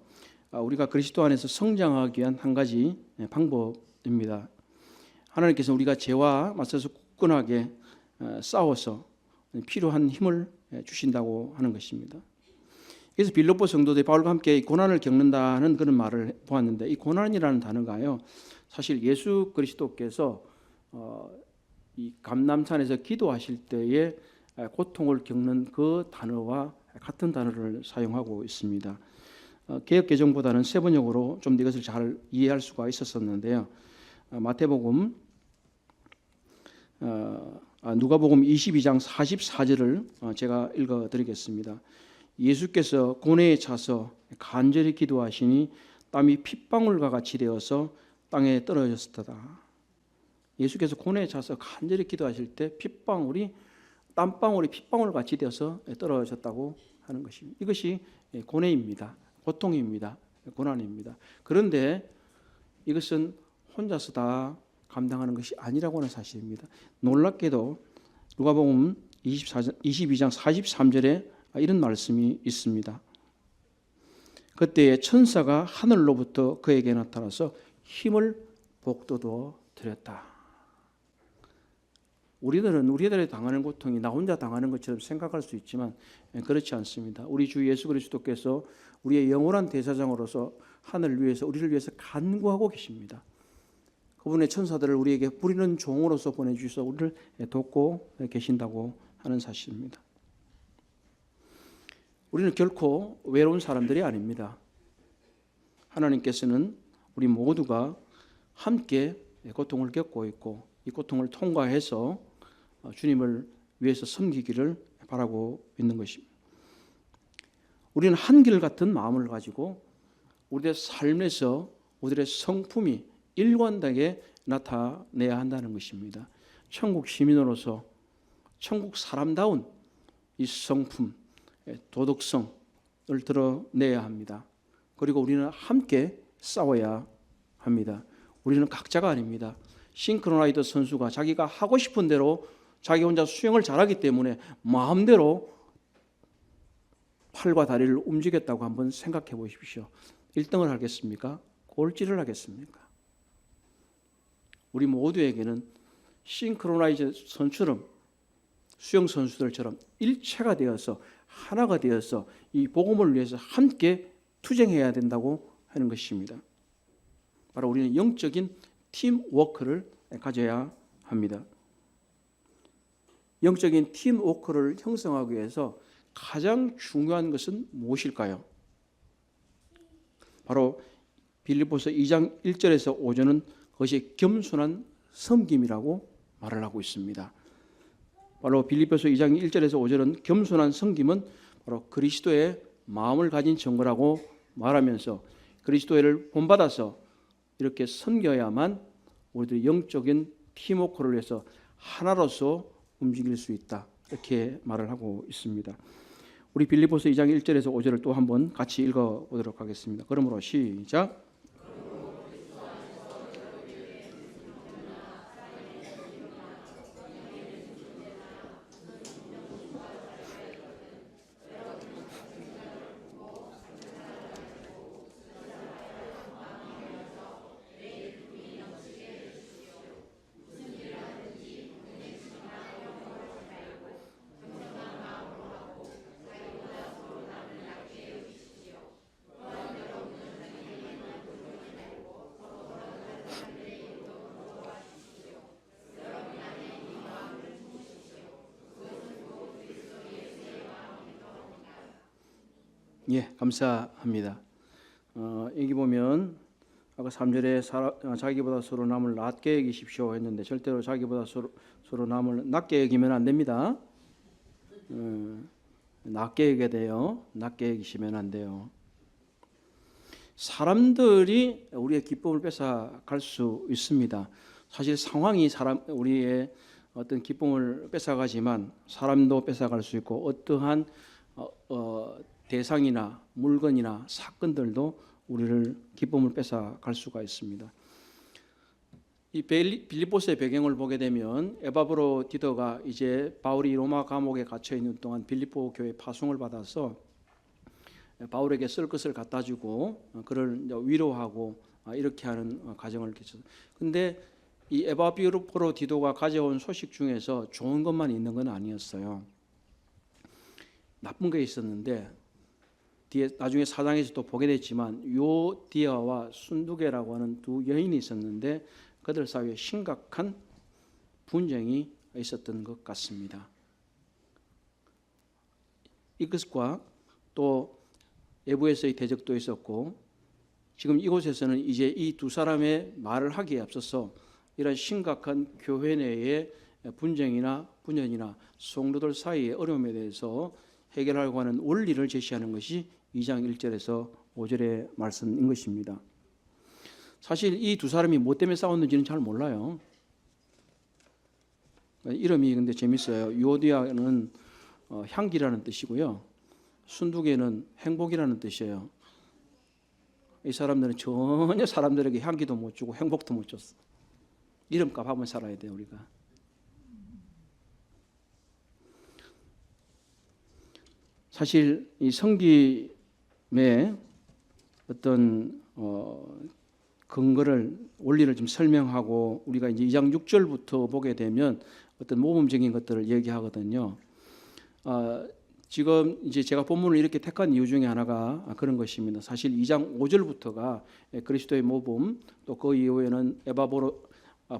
우리가 그리스도 안에서 성장하기 위한 한 가지 방법입니다. 하나님께서 우리가 죄와 맞서서 굳건하게 싸워서 필요한 힘을 주신다고 하는 것입니다. 그래서 빌립보 성도들이 바울과 함께 고난을 겪는다는 그런 말을 보았는데, 이 고난이라는 단어가요, 사실 예수 그리스도께서 이 감람산에서 기도하실 때에 고통을 겪는 그 단어와 같은 단어를 사용하고 있습니다. 개역개정보다는 세번역으로 좀 더 이것을 잘 이해할 수가 있었었는데요. 마태복음, 누가복음 22장 44절을 제가 읽어드리겠습니다. 예수께서 고뇌에 차서 간절히 기도하시니 땀이 핏방울과 같이 되어서 땅에 떨어졌다. 예수께서 고뇌에 차서 간절히 기도하실 때 땀방울이 핏방울 같이 되어서 떨어졌다고 하는 것입니다. 이것이 고뇌입니다. 고통입니다. 고난입니다. 그런데 이것은 혼자서 다 감당하는 것이 아니라고 하는 사실입니다. 놀랍게도 누가복음 22장 43절에 이런 말씀이 있습니다. 그때에 천사가 하늘로부터 그에게 나타나서 힘을 복돋워 드렸다. 우리들이 당하는 고통이 나 혼자 당하는 것처럼 생각할 수 있지만 그렇지 않습니다. 우리 주 예수 그리스도께서 우리의 영원한 대사장으로서 하늘 위에서 우리를 위해서 간구하고 계십니다. 그분의 천사들을 우리에게 부리는 종으로서 보내주셔서 우리를 돕고 계신다고 하는 사실입니다. 우리는 결코 외로운 사람들이 아닙니다. 하나님께서는 우리 모두가 함께 고통을 겪고 있고 이 고통을 통과해서 주님을 위해서 섬기기를 바라고 있는 것입니다. 우리는 한결같은 마음을 가지고 우리의 삶에서 우리의 성품이 일관되게 나타내야 한다는 것입니다. 천국 시민으로서 천국 사람다운 이 성품, 도덕성을 드러내야 합니다. 그리고 우리는 함께 싸워야 합니다. 우리는 각자가 아닙니다. 싱크로나이더 선수가 자기가 하고 싶은 대로 자기 혼자 수영을 잘하기 때문에 마음대로 팔과 다리를 움직였다고 한번 생각해 보십시오. 1등을 하겠습니까? 꼴찌를 하겠습니까? 우리 모두에게는 싱크로나이저 선수처럼 수영 선수들처럼 일체가 되어서 하나가 되어서 이 복음을 위해서 함께 투쟁해야 된다고 하는 것입니다. 바로 우리는 영적인 팀워크를 가져야 합니다. 영적인 팀워크를 형성하기 위해서 가장 중요한 것은 무엇일까요? 바로 빌립보서 2장 1절에서 5절은 그것이 겸손한 섬김이라고 말을 하고 있습니다. 바로 빌립보서 2장 1절에서 5절은 겸손한 섬김은 바로 그리스도의 마음을 가진 증거라고 말하면서 그리스도를 본받아서 이렇게 섬겨야만 우리들이 영적인 팀워크를 해서 하나로서 움직일 수 있다. 이렇게 말을 하고 있습니다. 우리 빌립보서 2장 1절에서 5절을 또 한번 같이 읽어보도록 하겠습니다. 그러므로 시작. 예, 감사합니다. 여기 보면 아까 3절에 자기보다 서로 남을 낮게 여기십시오 했는데 절대로 자기보다 서로 남을 낮게 여기면 안 됩니다. 낮게 여겨야 돼요. 낮게 여기시면 안 돼요. 사람들이 우리의 기쁨을 뺏어갈 수 있습니다. 사실 상황이 우리의 어떤 기쁨을 뺏어가지만 사람도 뺏어갈 수 있고 어떠한 대상이나 물건이나 사건들도 우리를 기쁨을 뺏어갈 수가 있습니다. 이 빌립보서의 배경을 보게 되면 에바브로 디도가 이제 바울이 로마 감옥에 갇혀 있는 동안 빌립보 교회 파송을 받아서 바울에게 쓸 것을 갖다 주고 그를 위로하고 이렇게 하는 과정을 거쳤어요. 근데 이 에바브로 디도가 가져온 소식 중에서 좋은 것만 있는 건 아니었어요. 나쁜 게 있었는데 뒤에 나중에 사장에서 또 보게 됐지만 요디아와 순두계라고 하는 두 여인이 있었는데 그들 사이에 심각한 분쟁이 있었던 것 같습니다. 이것과 또 외부에서의 대적도 있었고 지금 이곳에서는 이제 이 두 사람의 말을 하기에 앞서서 이런 심각한 교회 내의 분쟁이나 분열이나 성도들 사이의 어려움에 대해서 해결하려고 하는 원리를 제시하는 것이 2장 1절에서 5절의 말씀인 것입니다. 사실 이 두 사람이 뭐 때문에 싸웠는지는 잘 몰라요. 이름이 근데 재밌어요. 유오디아는 향기라는 뜻이고요. 순두계는 행복이라는 뜻이에요. 이 사람들은 전혀 사람들에게 향기도 못 주고 행복도 못 줬어. 이름값 한번 살아야 돼요, 우리가. 사실 이 성김의 어떤 근거를 원리를 좀 설명하고 우리가 이제 2장 6절부터 보게 되면 어떤 모범적인 것들을 얘기하거든요. 지금 이제 제가 본문을 이렇게 택한 이유 중에 하나가 그런 것입니다. 사실 2장 5절부터가 그리스도의 모범, 또 그 이후에는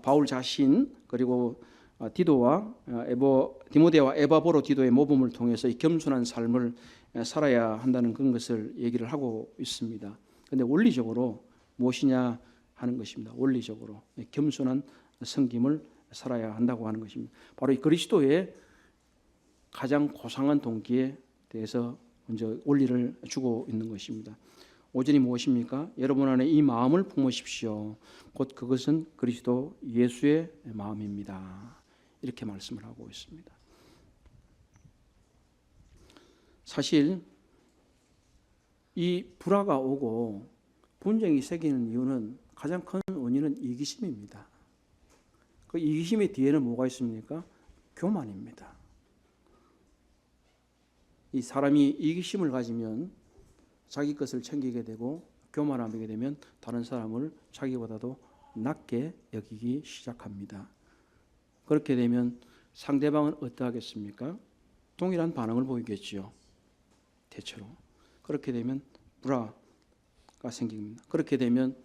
바울 자신 그리고 디모데와 에바보로 디도의 모범을 통해서 이 겸손한 삶을 살아야 한다는 그런 것을 얘기를 하고 있습니다. 그런데 원리적으로 무엇이냐 하는 것입니다. 원리적으로 겸손한 섬김을 살아야 한다고 하는 것입니다. 바로 이 그리스도의 가장 고상한 동기에 대해서 먼저 원리를 주고 있는 것입니다. 5절이 무엇입니까? 여러분 안에 이 마음을 품으십시오. 곧 그것은 그리스도 예수의 마음입니다. 이렇게 말씀을 하고 있습니다. 사실 이 불화가 오고 분쟁이 생기는 이유는 가장 큰 원인은 이기심입니다. 그 이기심의 뒤에는 뭐가 있습니까? 교만입니다. 이 사람이 이기심을 가지면 자기 것을 챙기게 되고 교만하게 되면 다른 사람을 자기보다도 낮게 여기기 시작합니다. 그렇게 되면 상대방은 어떠하겠습니까? 동일한 반응을 보이겠지요. 대체로. 그렇게 되면 불화가 생깁니다. 그렇게 되면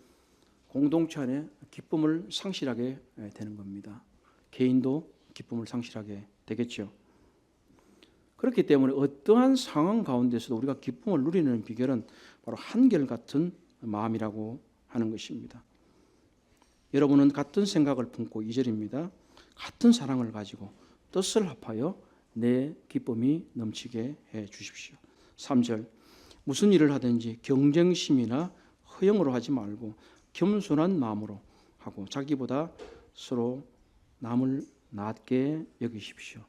공동체 안에 기쁨을 상실하게 되는 겁니다. 개인도 기쁨을 상실하게 되겠죠. 그렇기 때문에 어떠한 상황 가운데서도 우리가 기쁨을 누리는 비결은 바로 한결같은 마음이라고 하는 것입니다. 여러분은 같은 생각을 품고 2절입니다. 같은 사랑을 가지고 뜻을 합하여 내 기쁨이 넘치게 해 주십시오. 3절 무슨 일을 하든지 경쟁심이나 허영으로 하지 말고 겸손한 마음으로 하고 자기보다 서로 남을 낮게 여기십시오.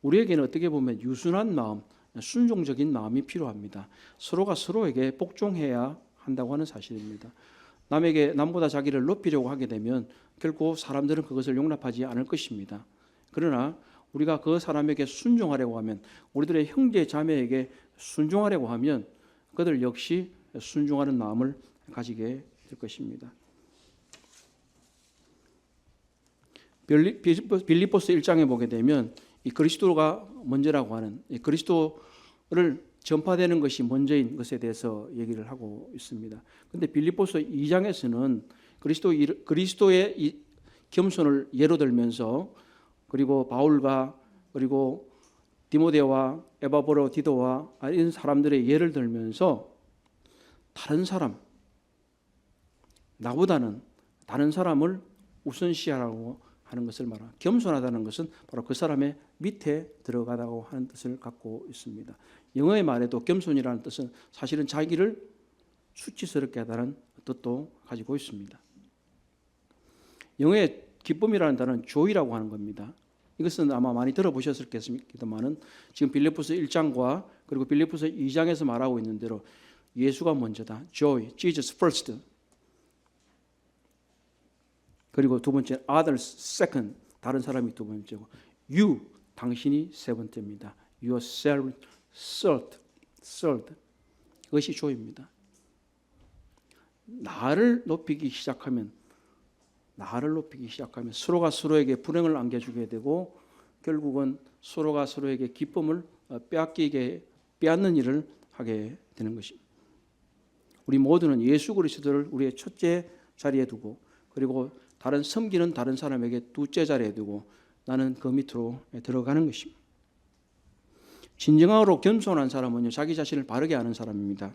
우리에게는 어떻게 보면 유순한 마음, 순종적인 마음이 필요합니다. 서로가 서로에게 복종해야 한다고 하는 사실입니다. 남보다 자기를 높이려고 하게 되면 결코 사람들은 그것을 용납하지 않을 것입니다. 그러나 우리가 그 사람에게 순종하려고 하면, 우리들의 형제 자매에게 순종하려고 하면 그들 역시 순종하는 마음을 가지게 될 것입니다. 빌립보서 1장에 보게 되면 이 그리스도가 먼저라고 하는, 이 그리스도를 전파되는 것이 먼저인 것에 대해서 얘기를 하고 있습니다. 그런데 빌립보서 2장에서는 그리스도의 이 겸손을 예로 들면서, 그리고 바울과 그리고 디모데와 에바브로 디도와 이런 사람들의 예를 들면서 다른 사람, 나보다는 다른 사람을 우선시하라고 하는 것을 말합니다. 겸손하다는 것은 바로 그 사람의 밑에 들어가다고 하는 뜻을 갖고 있습니다. 영어의 말에도 겸손이라는 뜻은 사실은 자기를 수치스럽게 하다는 뜻도 가지고 있습니다. 영어의 기쁨이라는 단어는 joy라고 하는 겁니다. 이것은 아마 많이 들어보셨겠습니다만은 지금 빌립보서 1장과 그리고 빌립보서 2장에서 말하고 있는 대로 예수가 먼저다. Joy, Jesus first. 그리고 두 번째 others second, 다른 사람이 두 번째고 you, 당신이 세 번째입니다. yourself third. 그것이 조입니다. 나를 높이기 시작하면 서로가 서로에게 불행을 안겨주게 되고 결국은 서로가 서로에게 기쁨을 빼앗는 일을 하게 되는 것입니다. 우리 모두는 예수 그리스도를 우리의 첫째 자리에 두고 그리고 섬기는 다른 사람에게 둘째 자리에 두고 나는 그 밑으로 들어가는 것입니다. 진정으로 겸손한 사람은요, 자기 자신을 바르게 아는 사람입니다.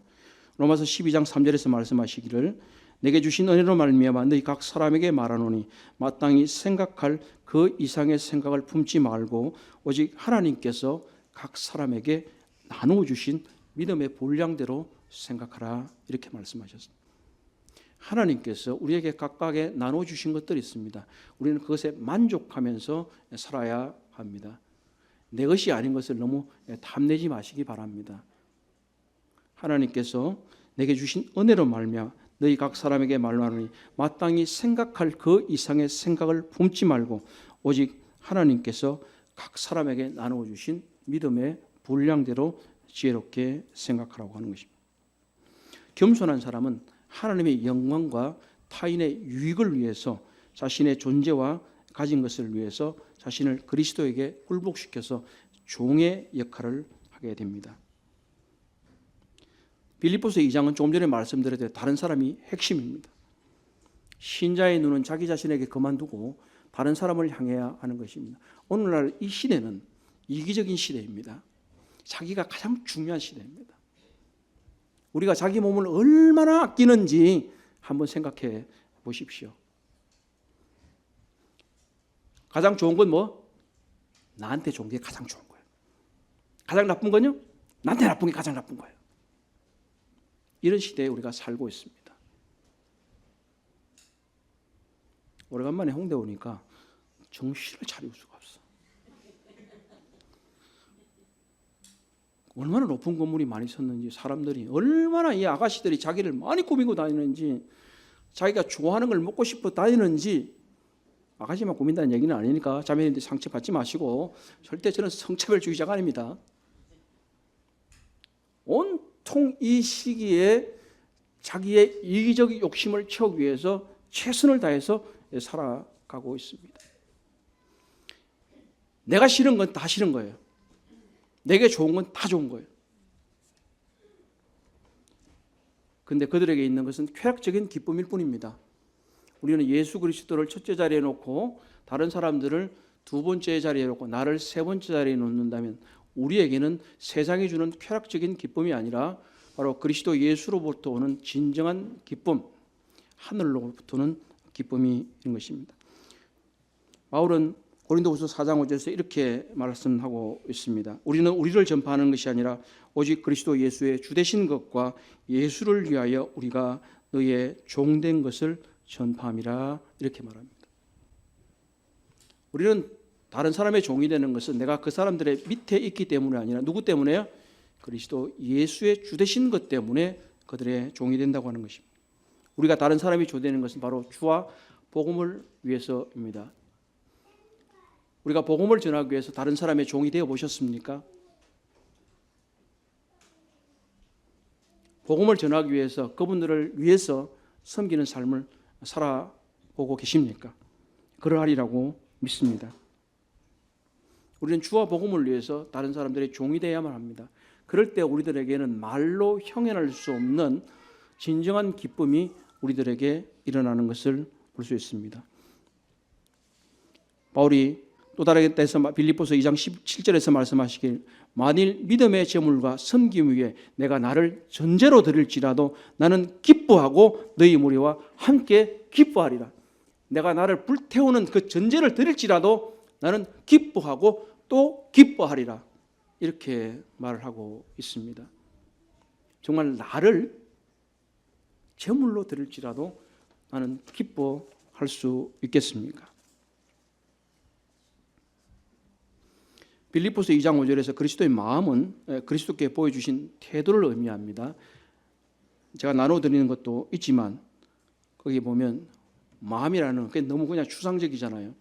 로마서 12장 3절에서 말씀하시기를 내게 주신 은혜로 말미암아 너희 각 사람에게 말하노니 마땅히 생각할 그 이상의 생각을 품지 말고 오직 하나님께서 각 사람에게 나누어 주신 믿음의 분량대로 생각하라, 이렇게 말씀하셨습니다. 하나님께서 우리에게 각각에 나누어 주신 것들이 있습니다. 우리는 그것에 만족하면서 살아야 합니다. 내 것이 아닌 것을 너무 탐내지 마시기 바랍니다. 하나님께서 내게 주신 은혜로 말미암아 너희 각 사람에게 말하노니 마땅히 생각할 그 이상의 생각을 품지 말고 오직 하나님께서 각 사람에게 나누어 주신 믿음의 분량대로 지혜롭게 생각하라고 하는 것입니다. 겸손한 사람은 하나님의 영광과 타인의 유익을 위해서 자신의 존재와 가진 것을 위해서 자신을 그리스도에게 굴복시켜서 종의 역할을 하게 됩니다. 빌립보서 2장은 조금 전에 말씀드렸듯이 다른 사람이 핵심입니다. 신자의 눈은 자기 자신에게 그만두고 다른 사람을 향해야 하는 것입니다. 오늘날 이 시대는 이기적인 시대입니다. 자기가 가장 중요한 시대입니다. 우리가 자기 몸을 얼마나 아끼는지 한번 생각해 보십시오. 가장 좋은 건 뭐? 나한테 좋은 게 가장 좋은 거예요. 가장 나쁜 건요? 나한테 나쁜 게 가장 나쁜 거예요. 이런 시대에 우리가 살고 있습니다. 오래간만에 홍대 오니까 정신을 차릴 수가 없어. 얼마나 높은 건물이 많이 섰는지, 사람들이 얼마나 이 아가씨들이 자기를 많이 꾸미고 다니는지, 자기가 좋아하는 걸 먹고 싶어 다니는지. 아가씨만 꾸민다는 얘기는 아니니까 자매님들 상처받지 마시고, 절대 저는 성차별주의자가 아닙니다. 온통 이 시기에 자기의 이기적 욕심을 채우기 위해서 최선을 다해서 살아가고 있습니다. 내가 싫은 건 다 싫은 거예요. 내게 좋은 건 다 좋은 거예요. 그런데 그들에게 있는 것은 쾌락적인 기쁨일 뿐입니다. 우리는 예수 그리스도를 첫째 자리에 놓고 다른 사람들을 두 번째 자리에 놓고 나를 세 번째 자리에 놓는다면 우리에게는 세상이 주는 쾌락적인 기쁨이 아니라 바로 그리스도 예수로부터 오는 진정한 기쁨, 하늘로부터는 기쁨이 있는 것입니다. 바울은 고린도후서 4장 5절에서 이렇게 말씀하고 있습니다. 우리는 우리를 전파하는 것이 아니라 오직 그리스도 예수의 주되신 것과 예수를 위하여 우리가 너희의 종된 것을 전파함이라, 이렇게 말합니다. 우리는 다른 사람의 종이 되는 것은 내가 그 사람들의 밑에 있기 때문이 아니라 누구 때문에요? 그리스도 예수의 주되신 것 때문에 그들의 종이 된다고 하는 것입니다. 우리가 다른 사람이 주되는 것은 바로 주와 복음을 위해서입니다. 우리가 복음을 전하기 위해서 다른 사람의 종이 되어 보셨습니까? 복음을 전하기 위해서 그분들을 위해서 섬기는 삶을 살아보고 계십니까? 그러하리라고 믿습니다. 우리는 주와 복음을 위해서 다른 사람들의 종이 되어야만 합니다. 그럴 때 우리들에게는 말로 형언할 수 없는 진정한 기쁨이 우리들에게 일어나는 것을 볼 수 있습니다. 바울이 또 다르게 때서 빌립보서 2장 17절에서 말씀하시길 만일 믿음의 제물과 섬김 위에 내가 나를 전제로 드릴지라도 나는 기뻐하고 너희 무리와 함께 기뻐하리라. 내가 나를 불태우는 그 전제를 드릴지라도 나는 기뻐하고 또 기뻐하리라, 이렇게 말을 하고 있습니다. 정말 나를 제물로 드릴지라도 나는 기뻐할 수 있겠습니까? 빌립보서 2장 5절에서 그리스도의 마음은 그리스도께 보여주신 태도를 의미합니다. 제가 나눠드리는 것도 있지만 거기 보면 마음이라는 게 너무 그냥 추상적이잖아요.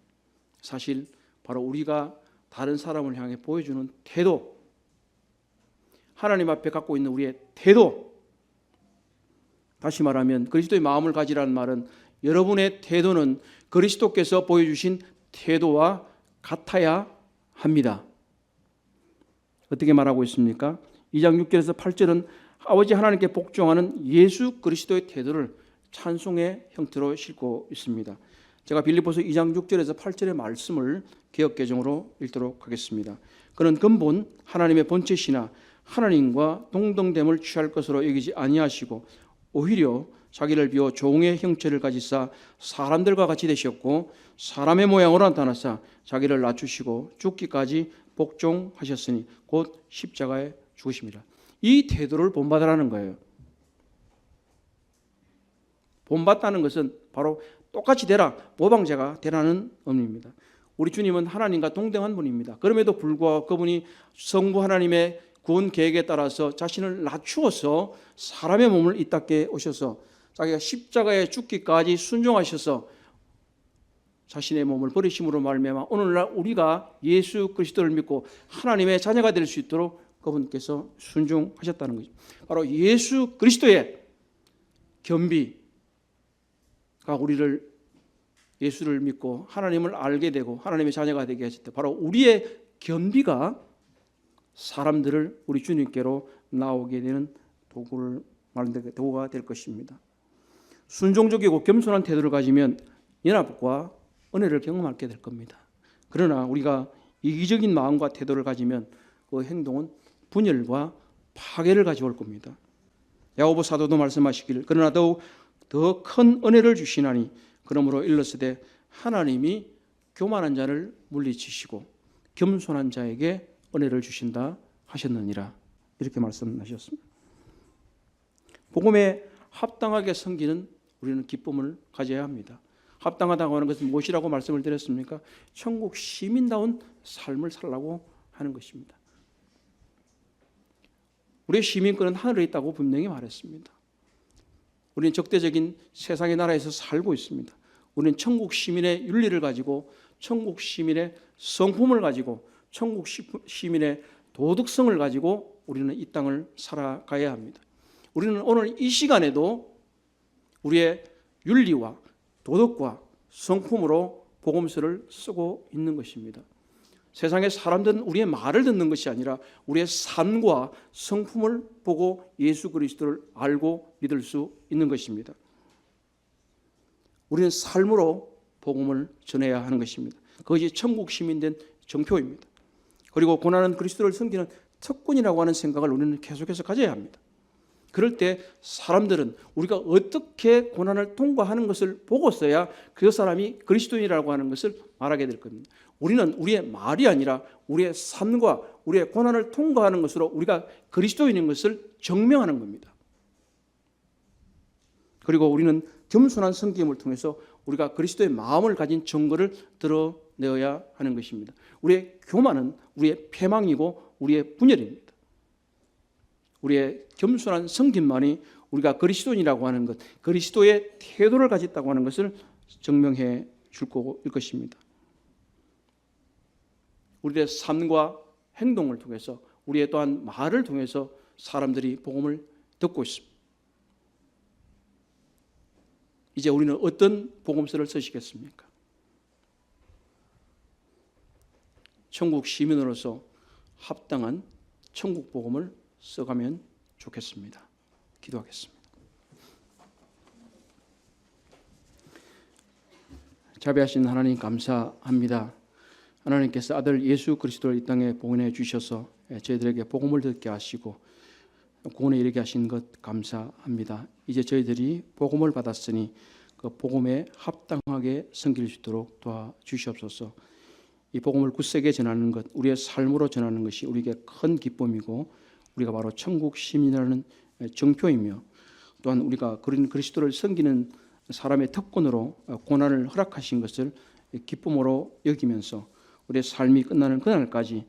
사실 바로 우리가 다른 사람을 향해 보여주는 태도, 하나님 앞에 갖고 있는 우리의 태도, 다시 말하면 그리스도의 마음을 가지라는 말은 여러분의 태도는 그리스도께서 보여주신 태도와 같아야 합니다. 어떻게 말하고 있습니까? 2장 6절에서 8절은 아버지 하나님께 복종하는 예수 그리스도의 태도를 찬송의 형태로 싣고 있습니다. 제가 빌립보서 2장 6절에서 8절의 말씀을 개역개정으로 읽도록 하겠습니다. 그는 근본 하나님의 본체시나 하나님과 동등됨을 취할 것으로 여기지 아니하시고 오히려 자기를 비워 종의 형체를 가지사 사람들과 같이 되셨고 사람의 모양으로 나타나사 자기를 낮추시고 죽기까지 복종하셨으니 곧 십자가에 죽으십니다. 이 태도를 본받으라는 거예요. 본받다는 것은 바로 똑같이 되라, 모방자가 되라는 의미입니다. 우리 주님은 하나님과 동등한 분입니다. 그럼에도 불구하고 그분이 성부 하나님의 구원 계획에 따라서 자신을 낮추어서 사람의 몸을 이 땅에 오셔서 자기가 십자가에 죽기까지 순종하셔서 자신의 몸을 버리심으로 말미암아 오늘날 우리가 예수 그리스도를 믿고 하나님의 자녀가 될 수 있도록 그분께서 순종하셨다는 거죠. 바로 예수 그리스도의 겸비가 우리를 예수를 믿고 하나님을 알게 되고 하나님의 자녀가 되게 하셨다. 바로 우리의 겸비가 사람들을 우리 주님께로 나오게 되는 도구가 될 것입니다. 순종적이고 겸손한 태도를 가지면 연합과 은혜를 경험하게 될 겁니다. 그러나 우리가 이기적인 마음과 태도를 가지면 그 행동은 분열과 파괴를 가져올 겁니다. 야고보 사도도 말씀하시기를 그러나 더욱 더 큰 은혜를 주시나니 그러므로 일렀으되 하나님이 교만한 자를 물리치시고 겸손한 자에게 은혜를 주신다 하셨느니라. 이렇게 말씀하셨습니다. 복음에 합당하게 섬기는 우리는 기쁨을 가져야 합니다. 합당하다고 하는 것은 무엇이라고 말씀을 드렸습니까? 천국 시민다운 삶을 살라고 하는 것입니다. 우리의 시민권은 하늘에 있다고 분명히 말했습니다. 우리는 적대적인 세상의 나라에서 살고 있습니다. 우리는 천국 시민의 윤리를 가지고 천국 시민의 성품을 가지고 천국 시민의 도덕성을 가지고 우리는 이 땅을 살아가야 합니다. 우리는 오늘 이 시간에도 우리의 윤리와 도덕과 성품으로 복음서를 쓰고 있는 것입니다. 세상의 사람들은 우리의 말을 듣는 것이 아니라 우리의 삶과 성품을 보고 예수 그리스도를 알고 믿을 수 있는 것입니다. 우리는 삶으로 복음을 전해야 하는 것입니다. 그것이 천국 시민된 정표입니다. 그리고 고난은 그리스도를 섬기는 특권이라고 하는 생각을 우리는 계속해서 가져야 합니다. 그럴 때 사람들은 우리가 어떻게 고난을 통과하는 것을 보고서야 그 사람이 그리스도인이라고 하는 것을 말하게 될 겁니다. 우리는 우리의 말이 아니라 우리의 삶과 우리의 고난을 통과하는 것으로 우리가 그리스도인인 것을 증명하는 겁니다. 그리고 우리는 겸손한 섬김을 통해서 우리가 그리스도의 마음을 가진 증거를 드러내어야 하는 것입니다. 우리의 교만은 우리의 패망이고 우리의 분열입니다. 우리의 겸손한 섬김만이 우리가 그리스도인이라고 하는 것, 그리스도의 태도를 가졌다고 하는 것을 증명해 줄 것입니다. 우리의 삶과 행동을 통해서 우리의 또한 말을 통해서 사람들이 복음을 듣고 있습니다. 이제 우리는 어떤 복음서를 쓰시겠습니까? 천국 시민으로서 합당한 천국 복음을 써가면 좋겠습니다. 기도하겠습니다. 자비하신 하나님 감사합니다. 하나님께서 아들 예수 그리스도를 이 땅에 보내 주셔서 저희들에게 복음을 듣게 하시고 구원에 이르게 하신 것 감사합니다. 이제 저희들이 복음을 받았으니 그 복음에 합당하게 섬길 수 있도록 도와주시옵소서. 이 복음을 굳세게 전하는 것, 우리의 삶으로 전하는 것이 우리에게 큰 기쁨이고 우리가 바로 천국 시민이라는 정표이며 또한 우리가 그리스도를 섬기는 사람의 특권으로 고난을 허락하신 것을 기쁨으로 여기면서 우리의 삶이 끝나는 그날까지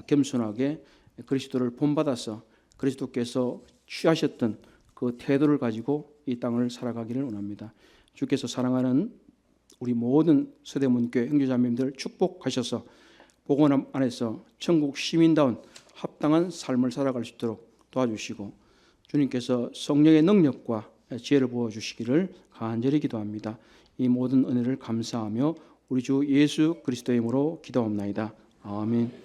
겸손하게 그리스도를 본받아서 그리스도께서 취하셨던 그 태도를 가지고 이 땅을 살아가기를 원합니다. 주께서 사랑하는 우리 모든 서대문교회 형제자매님들 축복하셔서 복음 안에서 천국 시민다운 합당한 삶을 살아갈 수 있도록 도와주시고 주님께서 성령의 능력과 지혜를 부어주시기를 간절히 기도합니다. 이 모든 은혜를 감사하며 우리 주 예수 그리스도의 이름으로 기도합나이다. 아멘.